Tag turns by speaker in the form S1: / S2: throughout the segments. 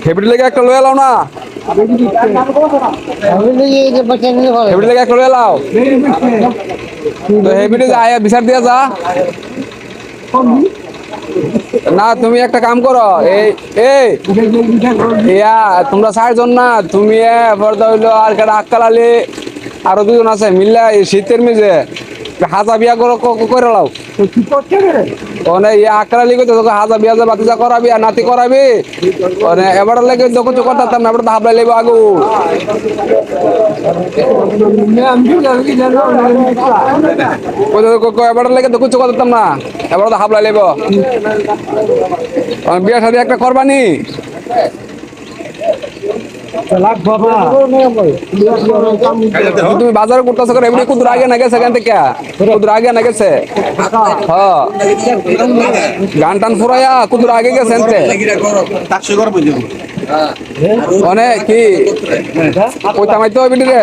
S1: Habit লেগে একটা লয়ে লাও না, হেবিট লেগে একটা লয়ে লাও। তো হেবিটে যা আয়া বিচার দিয়া যা। না তুমি একটা কাম করো, এই এই ইয়া তোমরা 4 জন না, তুমি পর্দা হইলো আর কেটা আক্কাল আলী আরো 2 জন আছে মিল্লা এই শীতের মেঝে হাজা বিয়া করো করে লাও। ওনে ইয়া আক্কাল আলী কইতে তোকে হাজা বিয়া বাতিজা করাবি আর নাতি করাবি। ওনে এবার লাগে যখন তো করতাম না, এবার তো হাবলাই লইব আগু। এবার লাগে তো কিছু করতাম না, এবার তো হাবলাই লইব। বিয়া শাদী একটা করবানি। তুমি বাজারে করতেছো করে এমনি কুদুর আগে না গেছে এখান থেকে, কুদুর আগে না গেছে। হ্যাঁ গান টান ফুরাইয়া কুদুর আগে গেছে এনতে অনেক কি কইতা মাইতে হইবি রে।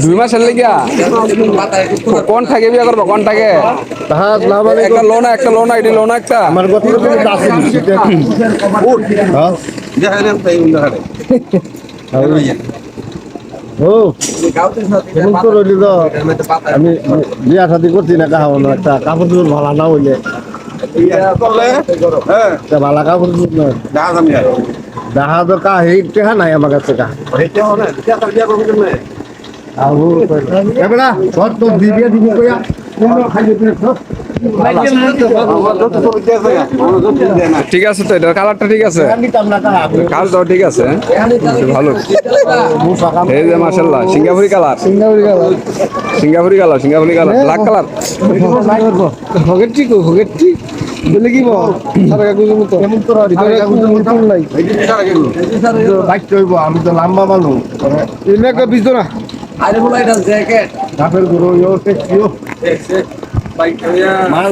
S1: দুই মাসের লেগিয়া কোন থাকে বিয়া করবো, কোন থাকে একটা লোনা, একটা লোনা এটি লোনা একটা আমার
S2: আমি বিয়া শাদি করছি না কাহানো একটা কাপড় চোপড় ভালো না হইলে ভালো কাপড় চোপড় দেখা তো কা এই টেহা নাই আমার কাছে কা
S1: ঠিক আছে, তো এটা কালারটা ঠিক আছে, কালারটাও ঠিক আছে ভালো। এই যে মাশাআল্লাহ সিঙ্গাপুরি কালার, সিঙ্গাপুরি কালার, সিঙ্গাপুরি কালার, সিঙ্গাপুরি কালার, ব্ল্যাক কালার
S2: হগেট্টি কো হগেট্টি বলে কি বল সারা কাগজের মতো কেমন তোর ভিতরে কাগজের মতো নাই বাইক কইবো আমি তো লম্বা মানুষ এনে কা বিজো না আরে বলা এটা জ্যাকেট কাপের গুরু ইও টেক্সিও বাইক মাল